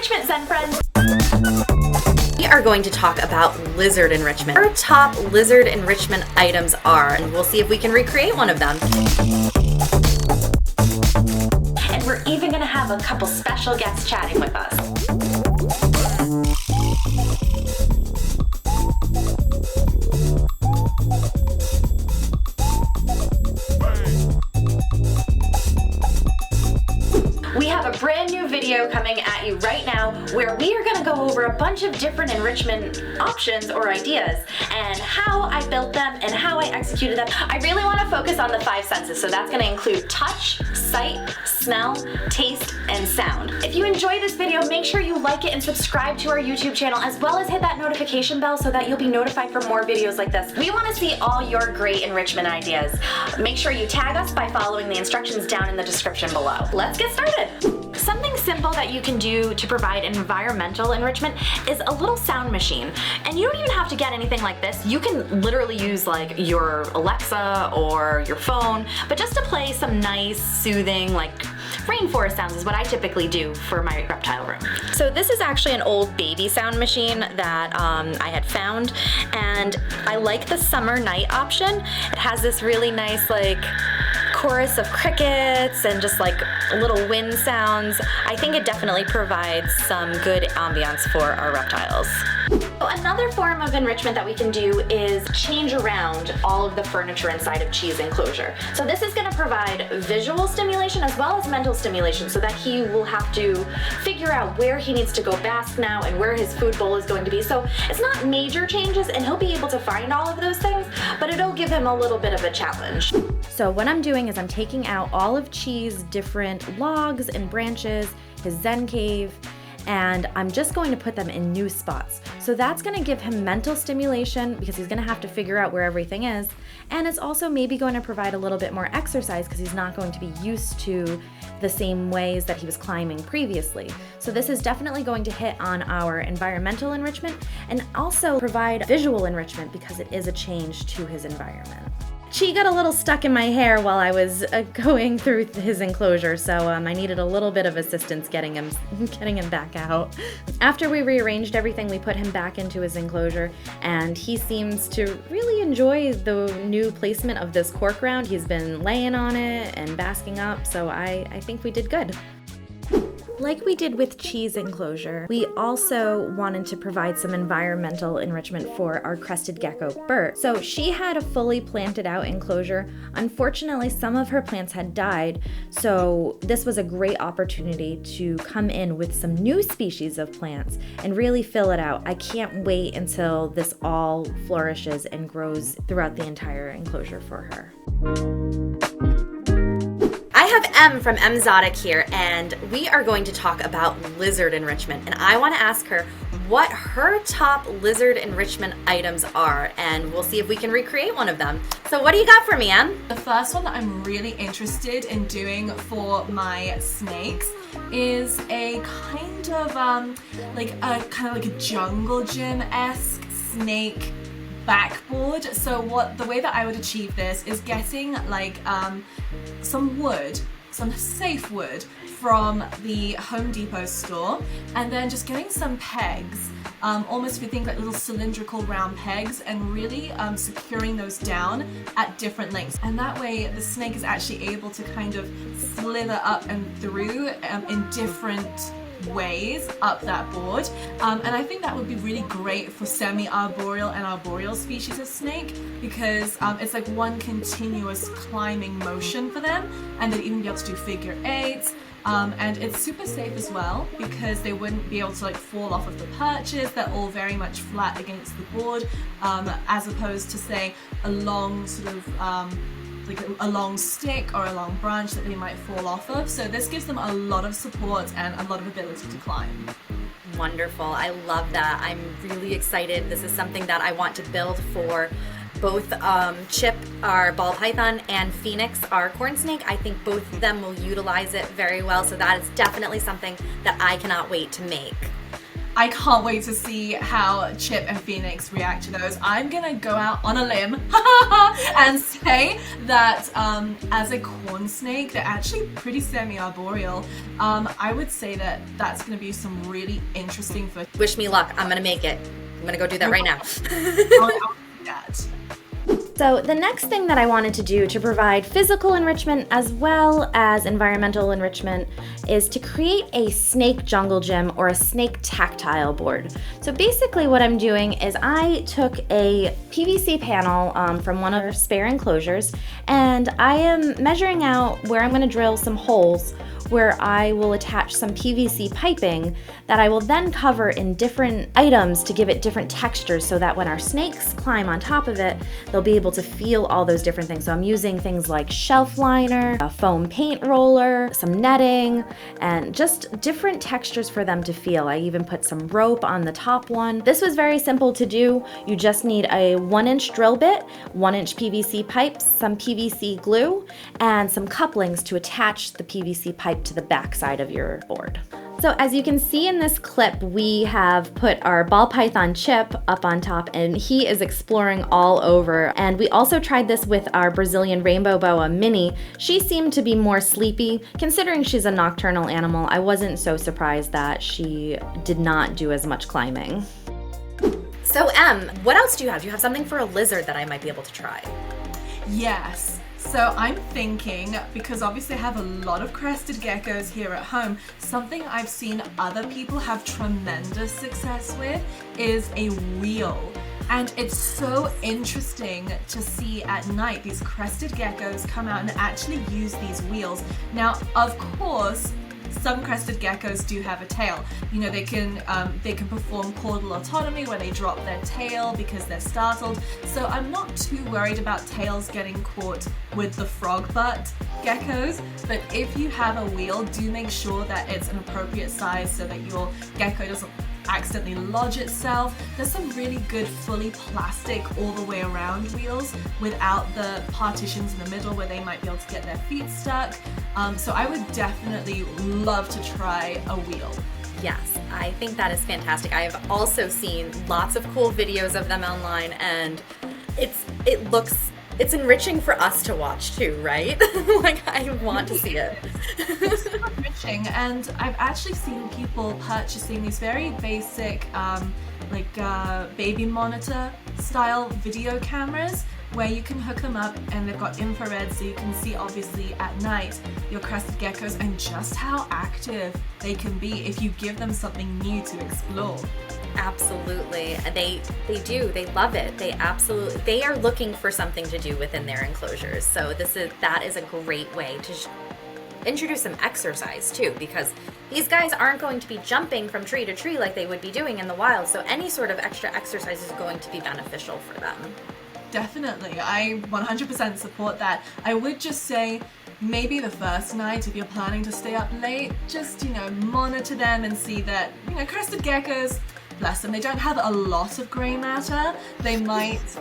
Enrichment, Zen Friends! We are going to talk about lizard enrichment. Our top lizard enrichment items are, and we'll see if we can recreate one of them. And we're even going to have a couple special guests chatting with us. We have a brand new video coming at you right now where we are going to go over a bunch of different enrichment options or ideas and how I built them and how I executed them. I really want to focus on the 5 senses, so that's going to include touch, sight, smell, taste, and sound. If you enjoy this video, make sure you like it and subscribe to our YouTube channel, as well as hit that notification bell so that you'll be notified for more videos like this. We want to see all your great enrichment ideas. Make sure you tag us by following the instructions down in the description below. Let's get started. Something simple that you can do to provide environmental enrichment is a little sound machine. And you don't even have to get anything like this. You can literally use like your Alexa or your phone, but just to play some nice, soothing, like rainforest sounds is what I typically do for my reptile room. So this is actually an old baby sound machine that I had found, and I like the summer night option. It has this really nice like chorus of crickets and just like little wind sounds. I think it definitely provides some good ambiance for our reptiles. So another form of enrichment that we can do is change around all of the furniture inside of Chi's enclosure. So this is going to provide visual stimulation as well as mental stimulation, so that he will have to figure out where he needs to go bask now and where his food bowl is going to be. So it's not major changes and he'll be able to find all of those things, but it'll give him a little bit of a challenge. So what I'm doing is I'm taking out all of Chi's different logs and branches, his Zen cave, and I'm just going to put them in new spots. So that's going to give him mental stimulation because he's going to have to figure out where everything is, and it's also maybe going to provide a little bit more exercise because he's not going to be used to the same ways that he was climbing previously. So this is definitely going to hit on our environmental enrichment and also provide visual enrichment because it is a change to his environment. Chi got a little stuck in my hair while I was going through his enclosure, so I needed a little bit of assistance getting him back out. After we rearranged everything, we put him back into his enclosure, and he seems to really enjoy the new placement of this cork round. He's been laying on it and basking up, so I think we did good. Like we did with Chi's enclosure, we also wanted to provide some environmental enrichment for our crested gecko, Bert. So she had a fully planted out enclosure. Unfortunately, some of her plants had died, so this was a great opportunity to come in with some new species of plants and really fill it out. I can't wait until this all flourishes and grows throughout the entire enclosure for her. I have Em from Emzotic here, and we are going to talk about lizard enrichment. And I want to ask her what her top lizard enrichment items are, and we'll see if we can recreate one of them. So what do you got for me, Em? The first one that I'm really interested in doing for my snakes is a kind of like a jungle gym-esque snake backboard. So the way that I would achieve this is getting like some wood, some safe wood from the Home Depot store, and then just getting some pegs, almost if you think like little cylindrical round pegs, and really securing those down at different lengths. And that way the snake is actually able to kind of slither up and through in different ways up that board, and I think that would be really great for semi-arboreal and arboreal species of snake, because it's like one continuous climbing motion for them, and they'd even be able to do figure eights, and it's super safe as well because they wouldn't be able to like fall off of the perches. They're all very much flat against the board, as opposed to say a long sort of like a long stick or a long branch that they might fall off of. So this gives them a lot of support and a lot of ability to climb. Wonderful. I love that. I'm really excited. This is something that I want to build for both Chip, our ball python, and Phoenix, our corn snake. I think both of them will utilize it very well, so that is definitely something that I cannot wait to make. I can't wait to see how Chip and Phoenix react to those. I'm gonna go out on a limb and say that as a corn snake, they're actually pretty semi-arboreal. I would say that that's gonna be some really interesting for. Wish me luck. I'm gonna make it. I'm gonna go do that right now. I'll do that. So the next thing that I wanted to do to provide physical enrichment as well as environmental enrichment is to create a snake jungle gym or a snake tactile board. So basically what I'm doing is I took a PVC panel from one of our spare enclosures, and I am measuring out where I'm going to drill some holes where I will attach some PVC piping that I will then cover in different items to give it different textures so that when our snakes climb on top of it, they'll be able to feel all those different things. So I'm using things like shelf liner, a foam paint roller, some netting, and just different textures for them to feel. I even put some rope on the top one. This was very simple to do. You just need a 1-inch drill bit, 1-inch PVC pipes, some PVC glue, and some couplings to attach the PVC pipe to the back side of your board. So as you can see in this clip, we have put our ball python Chip up on top, and he is exploring all over. And we also tried this with our Brazilian rainbow boa Minnie. She seemed to be more sleepy. Considering she's a nocturnal animal, I wasn't so surprised that she did not do as much climbing. So what else do you have? Do you have something for a lizard that I might be able to try? Yes. So I'm thinking, because obviously I have a lot of crested geckos here at home, something I've seen other people have tremendous success with is a wheel. And it's so interesting to see at night these crested geckos come out and actually use these wheels. Now, of course, some crested geckos do have a tail. You know, they can perform caudal autonomy where they drop their tail because they're startled. So I'm not too worried about tails getting caught with the frog butt geckos. But if you have a wheel, do make sure that it's an appropriate size so that your gecko doesn't accidentally lodge itself. There's some really good fully plastic all the way around wheels without the partitions in the middle where they might be able to get their feet stuck. So I would definitely love to try a wheel. Yes, I think that is fantastic. I have also seen lots of cool videos of them online, and it's enriching for us to watch too, right? Like, I want to see it. It's enriching, and I've actually seen people purchasing these very basic baby monitor style video cameras where you can hook them up and they've got infrared, so you can see obviously at night your crested geckos and just how active they can be if you give them something new to explore. Absolutely. They love it. They are looking for something to do within their enclosures. So that is a great way to introduce some exercise too, because these guys aren't going to be jumping from tree to tree like they would be doing in the wild. So any sort of extra exercise is going to be beneficial for them. Definitely. I 100% support that. I would just say maybe the first night, if you're planning to stay up late, just, monitor them and see that, crested geckos, bless them, they don't have a lot of gray matter. They might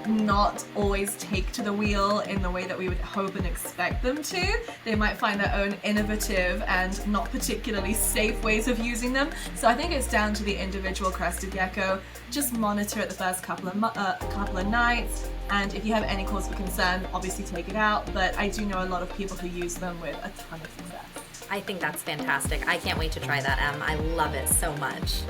not always take to the wheel in the way that we would hope and expect them to. They might find their own innovative and not particularly safe ways of using them. So I think it's down to the individual crested gecko. Just monitor it the first couple of nights, and if you have any cause for concern, obviously take it out. But I do know a lot of people who use them with a ton of success. I think that's fantastic. I can't wait to try that, Em. I love it so much.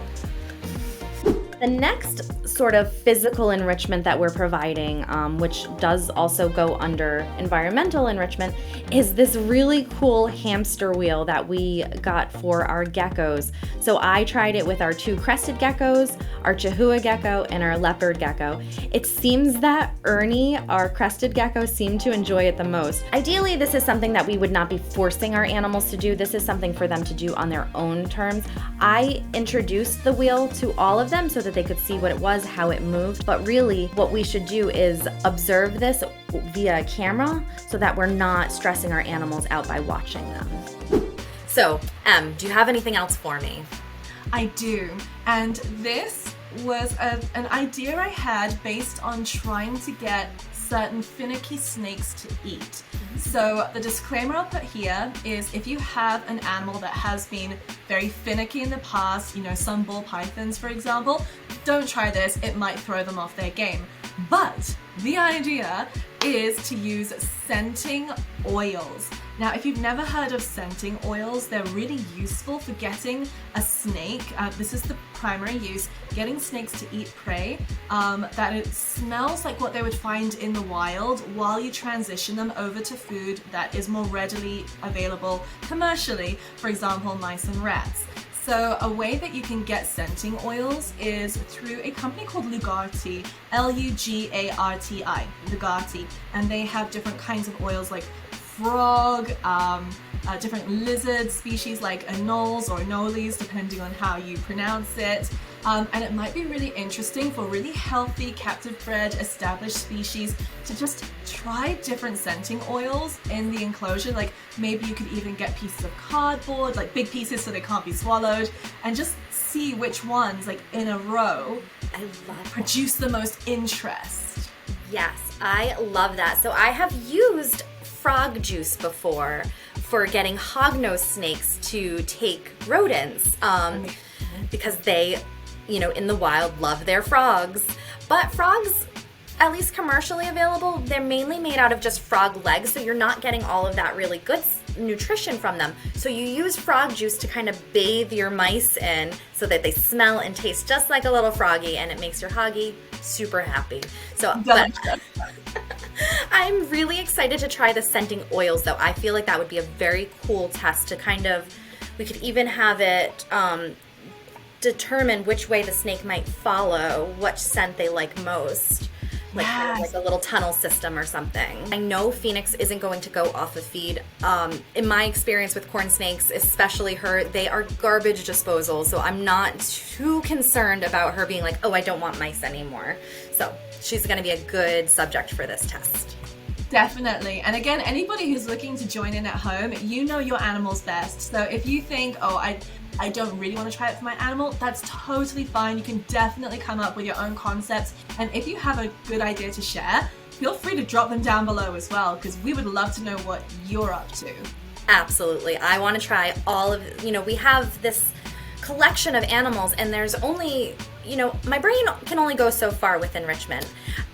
The next sort of physical enrichment that we're providing, which does also go under environmental enrichment, is this really cool hamster wheel that we got for our geckos. So I tried it with our 2 crested geckos, our Chihuahua gecko, and our leopard gecko. It seems that Ernie, our crested gecko, seemed to enjoy it the most. Ideally, this is something that we would not be forcing our animals to do. This is something for them to do on their own terms. I introduced the wheel to all of them so that they could see what it was, how it moved. But really, what we should do is observe this via camera so that we're not stressing our animals out by watching them. So, do you have anything else for me? I do, and this was an idea I had based on trying to get certain finicky snakes to eat. So the disclaimer I'll put here is if you have an animal that has been very finicky in the past, you know, some ball pythons for example, don't try this, it might throw them off their game. But the idea is to use scenting oils. Now, if you've never heard of scenting oils, they're really useful for getting a snake. This is the primary use, getting snakes to eat prey, that it smells like what they would find in the wild while you transition them over to food that is more readily available commercially, for example, mice and rats. So a way that you can get scenting oils is through a company called Lugarti, L-U-G-A-R-T-I, Lugarti, and they have different kinds of oils like frog, different lizard species like anoles or anoles, depending on how you pronounce it. And it might be really interesting for really healthy, captive-bred, established species to just try different scenting oils in the enclosure. Like maybe you could even get pieces of cardboard, like big pieces so they can't be swallowed, and just see which ones, like in a row, produce the most interest. Yes, I love that. So I have used frog juice before for getting hognose snakes to take rodents because they, you know, in the wild love their frogs. But frogs, at least commercially available, they're mainly made out of just frog legs, so you're not getting all of that really good nutrition from them. So you use frog juice to kind of bathe your mice in so that they smell and taste just like a little froggy, and it makes your hoggy super happy. So I'm really excited to try the scenting oils though. I feel like that would be a very cool test to kind of, we could even have it determine which way the snake might follow, which scent they like most. Like, yes. Kind of like a little tunnel system or something. I know Phoenix isn't going to go off the feed. In my experience with corn snakes, especially her, they are garbage disposal, so I'm not too concerned about her being like, oh, I don't want mice anymore. So she's gonna be a good subject for this test. Definitely. And again, anybody who's looking to join in at home, you know your animals best. So if you think, oh, I don't really want to try it for my animal, that's totally fine. You can definitely come up with your own concepts. And if you have a good idea to share, feel free to drop them down below as well, because we would love to know what you're up to. Absolutely. I want to try all of, you know, we have this collection of animals and there's only, you know, my brain can only go so far with enrichment,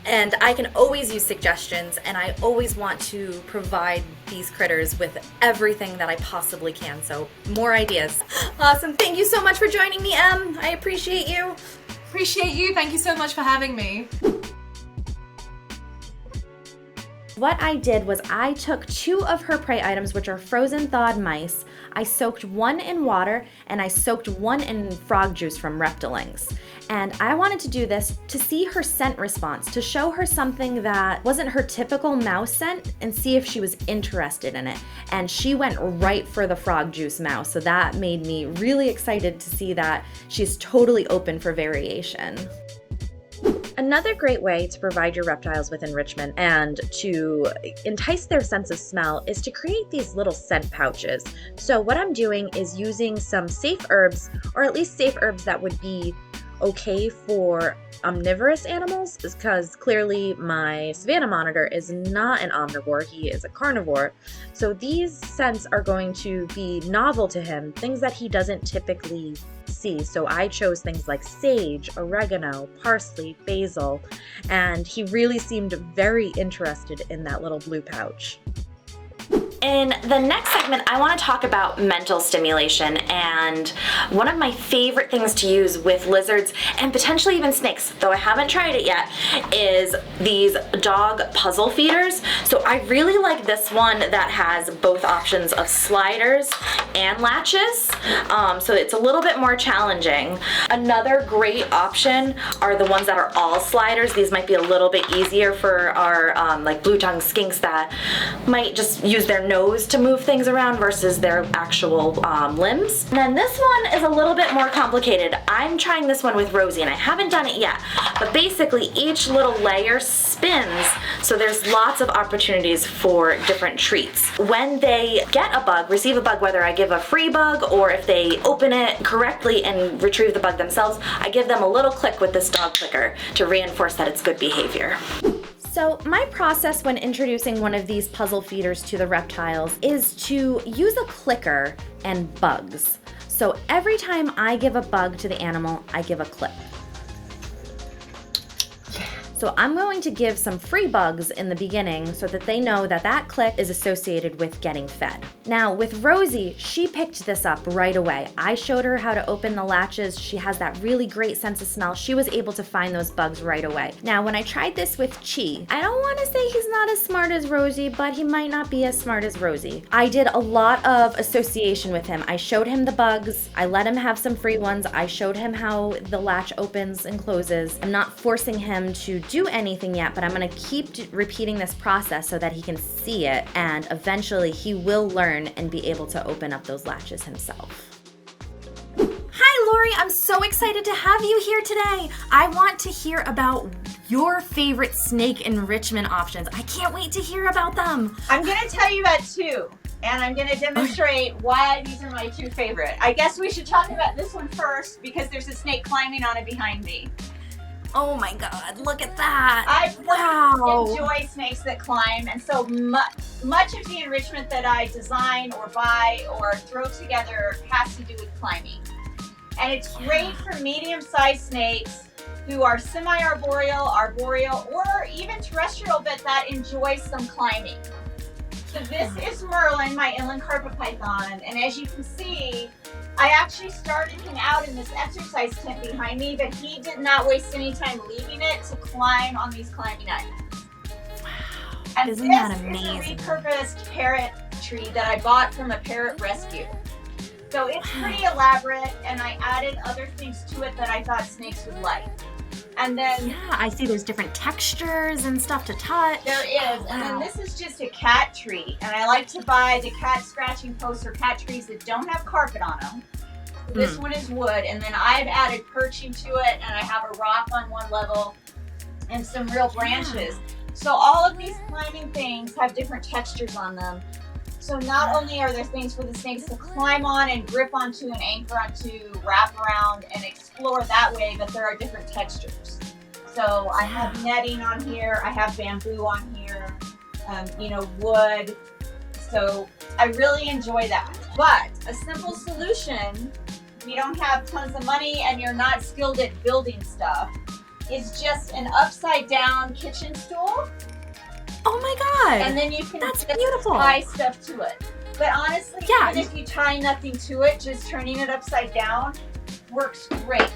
and I can always use suggestions, and I always want to provide these critters with everything that I possibly can. So more ideas. Awesome. Thank you so much for joining me, Em. I appreciate you. Appreciate you. Thank you so much for having me. What I did was I took 2 of her prey items, which are frozen thawed mice. I soaked 1 in water and I soaked 1 in frog juice from Reptilings. And I wanted to do this to see her scent response, to show her something that wasn't her typical mouse scent and see if she was interested in it. And she went right for the frog juice mouse, so that made me really excited to see that she's totally open for variation. Another great way to provide your reptiles with enrichment and to entice their sense of smell is to create these little scent pouches. So what I'm doing is using some safe herbs, or at least safe herbs that would be okay for omnivorous animals, because clearly my Savannah monitor is not an omnivore, he is a carnivore. So these scents are going to be novel to him, things that he doesn't typically see. So I chose things like sage, oregano, parsley, basil, and he really seemed very interested in that little blue pouch. In the next segment, I want to talk about mental stimulation, and one of my favorite things to use with lizards and potentially even snakes, though I haven't tried it yet, is these dog puzzle feeders. So I really like this one that has both options of sliders and latches, so it's a little bit more challenging. Another great option are the ones that are all sliders. These might be a little bit easier for our like blue-tongued skinks that might just use their nose to move things around versus their actual limbs. And then this one is a little bit more complicated. I'm trying this one with Rosie and I haven't done it yet, but basically each little layer spins, so there's lots of opportunities for different treats. When they get a bug, receive a bug, whether I give a free bug or if they open it correctly and retrieve the bug themselves, I give them a little click with this dog clicker to reinforce that it's good behavior. So my process when introducing one of these puzzle feeders to the reptiles is to use a clicker and bugs. So every time I give a bug to the animal, I give a click. So I'm going to give some free bugs in the beginning so that they know that that click is associated with getting fed. Now with Rosie, she picked this up right away. I showed her how to open the latches. She has that really great sense of smell. She was able to find those bugs right away. Now when I tried this with Chi, I don't want to say he's not as smart as Rosie, but he might not be as smart as Rosie. I did a lot of association with him. I showed him the bugs. I let him have some free ones. I showed him how the latch opens and closes. I'm not forcing him to do anything yet, but I'm gonna keep repeating this process so that he can see it, and eventually he will learn and be able to open up those latches himself. Hi Lori, I'm so excited to have you here today. I want to hear about your favorite snake enrichment options. I can't wait to hear about them. I'm gonna tell you about two, and I'm gonna demonstrate why these are my two favorite. I guess we should talk about this one first because there's a snake climbing on it behind me. Oh my God, look at that. I wow. enjoy snakes that climb, and so much of the enrichment that I design or buy or throw together has to do with climbing. And it's great for medium-sized snakes who are semi-arboreal, arboreal, or even terrestrial, but that enjoy some climbing. So this is Merlin, my inland carpet python, and as you can see, I actually started him out in this exercise tent behind me, but he did not waste any time leaving it to climb on these climbing items. Wow, and isn't that amazing? This is a repurposed parrot tree that I bought from a parrot rescue. So it's pretty elaborate, and I added other things to it that I thought snakes would like. And then I see there's different textures and stuff to touch. There is. Oh, and then wow. this is just a cat tree. And I like to buy the cat scratching posts or cat trees that don't have carpet on them. This one is wood. And then I've added perching to it, and I have a rock on one level and some real branches. So all of these climbing things have different textures on them. So not only are there things for the snakes to climb on and grip onto and anchor onto, wrap around and explore that way, but there are different textures. So I have netting on here, I have bamboo on here, wood. So I really enjoy that. But a simple solution, if you don't have tons of money and you're not skilled at building stuff, is just an upside down kitchen stool. Oh my God. And then you can That's just beautiful. tie stuff to it. But honestly, even if you tie nothing to it, just turning it upside down works great.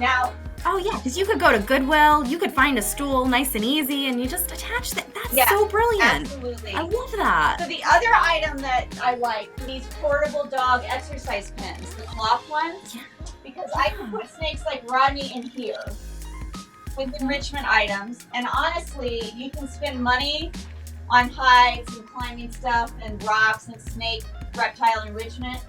Now, oh yeah, because you could go to Goodwill, you could find a stool nice and easy, and you just attach that. That's so brilliant. Absolutely. I love that. So the other item that I like, these portable dog exercise pins, the cloth ones, because I can put snakes like Rodney in here with enrichment items, and honestly, you can spend money on hides and climbing stuff and rocks and snake reptile enrichment,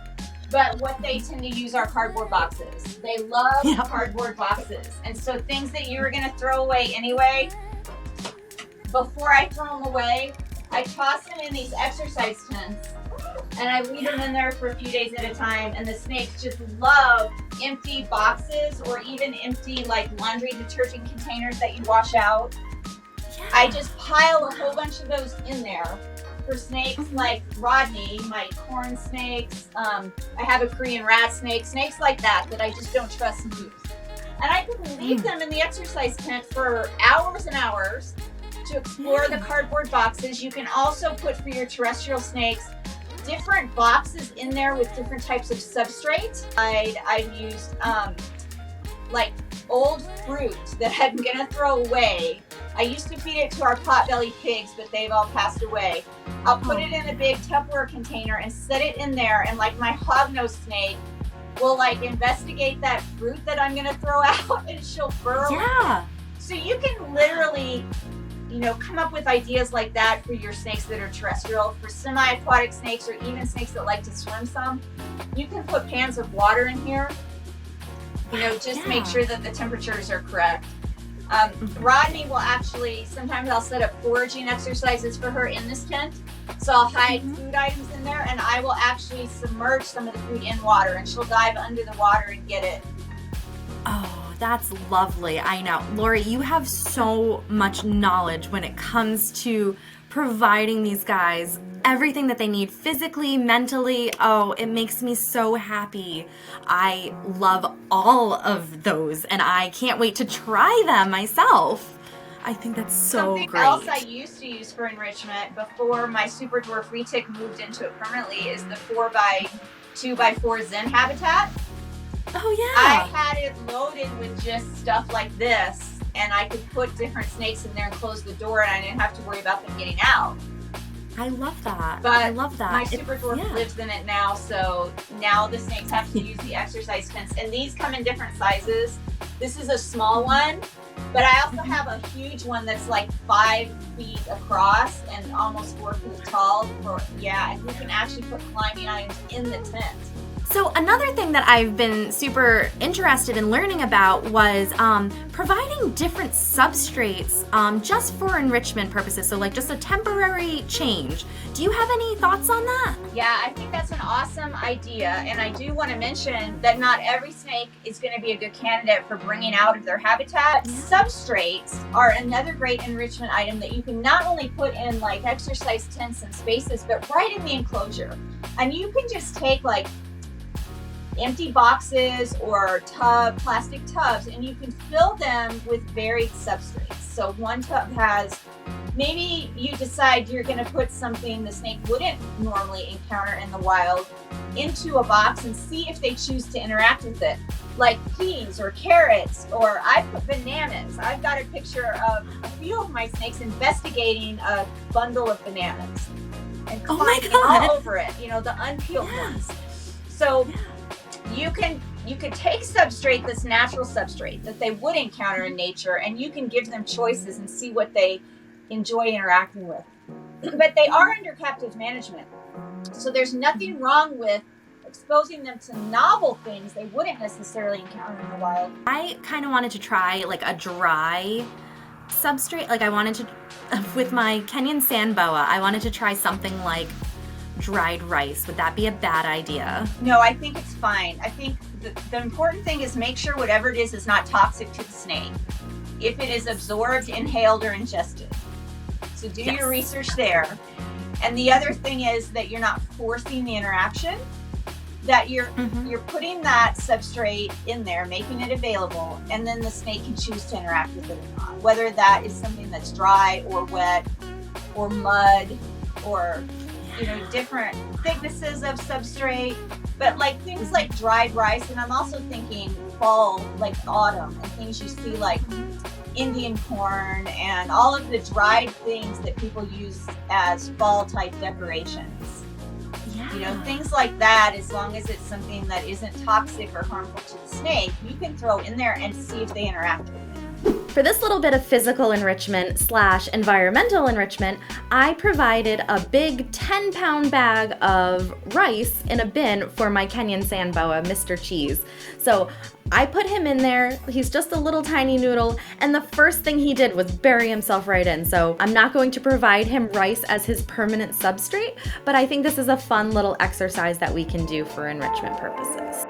but what they tend to use are cardboard boxes. They love cardboard boxes, and so things that you were going to throw away anyway, before I throw them away, I toss them in these exercise tents, and I leave them in there for a few days at a time, and the snakes just love empty boxes or even empty like laundry detergent containers that you wash out. I just pile a whole bunch of those in there for snakes like Rodney, my corn snakes. I have a Korean rat snake, snakes like that I just don't trust and use. And I can leave them in the exercise tent for hours and hours to explore the cardboard boxes. You can also put for your terrestrial snakes different boxes in there with different types of substrate. I've used like old fruit that I'm gonna throw away. I used to feed it to our potbelly pigs, but they've all passed away. I'll put it in a big Tupperware container and set it in there, and like my hognose snake will like investigate that fruit that I'm gonna throw out, and she'll burrow. Yeah. So you can literally, come up with ideas like that for your snakes that are terrestrial. For semi-aquatic snakes or even snakes that like to swim some, you can put pans of water in here. Make sure that the temperatures are correct. Rodney will actually, sometimes I'll set up foraging exercises for her in this tent. So I'll hide food items in there, and I will actually submerge some of the food in water, and she'll dive under the water and get it. Oh, That's lovely. I know. Lori, you have so much knowledge when it comes to providing these guys everything that they need physically, mentally. Oh, it makes me so happy. I love all of those and I can't wait to try them myself. I think that's so Something great. else I used to use for enrichment before my super dwarf retic moved into it permanently is the 4x2x4 Zen habitat. Oh I yeah. had it loaded with just stuff like this, and I could put different snakes in there and close the door, and I didn't have to worry about them getting out. I love that. But I love that. my super dwarf lives in it now, so now the snakes have to use the exercise fence, and these come in different sizes. This is a small one, but I also have a huge one that's like 5 feet across and almost 4 feet tall. And you can actually put climbing items in the tent. So another thing that I've been super interested in learning about was providing different substrates just for enrichment purposes. So like just a temporary change. Do you have any thoughts on that? Yeah, I think that's an awesome idea. And I do want to mention that not every snake is going to be a good candidate for bringing out of their habitat. Substrates are another great enrichment item that you can not only put in like exercise tents and spaces, but right in the enclosure. And you can just take like empty boxes or plastic tubs, and you can fill them with varied substrates. So one tub has, maybe you decide you're going to put something the snake wouldn't normally encounter in the wild into a box and see if they choose to interact with it, like peas or carrots, or I put bananas. I've got a picture of a few of my snakes investigating a bundle of bananas and climbing all over it, you know, the unpeeled ones. So you can take substrate that's natural substrate that they would encounter in nature, and you can give them choices and see what they enjoy interacting with. But they are under captive management, so there's nothing wrong with exposing them to novel things they wouldn't necessarily encounter in the wild. I kind of wanted to try like a dry substrate. Like I wanted to, with my Kenyan sand boa, I wanted to try something like dried rice. Would that be a bad idea? No, I think it's fine. I think the important thing is make sure whatever it is not toxic to the snake. If it is absorbed, inhaled, or ingested. So do your research there. And the other thing is that you're not forcing the interaction, that you're putting that substrate in there, making it available, and then the snake can choose to interact with it or not. Whether that is something that's dry or wet or mud or different thicknesses of substrate, but like things like dried rice, and I'm also thinking fall, like autumn, and things you see like Indian corn and all of the dried things that people use as fall type decorations. Things like that, as long as it's something that isn't toxic or harmful to the snake, you can throw in there and see if they interact with it. For this little bit of physical enrichment / environmental enrichment, I provided a big 10-pound bag of rice in a bin for my Kenyan sand boa, Mr. Cheese. So I put him in there. He's just a little tiny noodle, and the first thing he did was bury himself right in. So I'm not going to provide him rice as his permanent substrate, but I think this is a fun little exercise that we can do for enrichment purposes.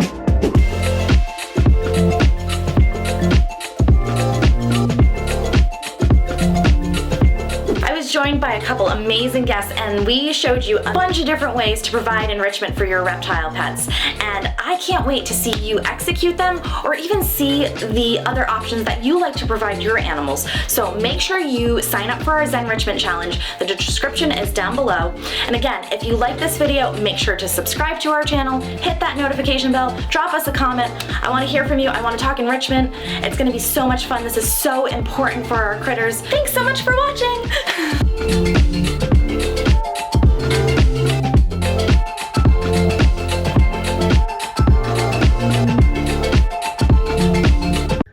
Joined by a couple amazing guests, and we showed you a bunch of different ways to provide enrichment for your reptile pets, and I can't wait to see you execute them or even see the other options that you like to provide your animals. So make sure you sign up for our Zenrichment challenge. The description is down below. And again, if you like this video, make sure to subscribe to our channel, hit that notification bell, drop us a comment. I want to hear from you. I want to talk enrichment. It's going to be so much fun. This is so important for our critters. Thanks so much for watching.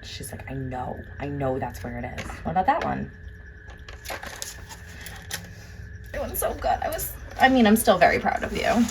She's like, I know that's where it is. What about that one? Doing so good. I'm still very proud of you.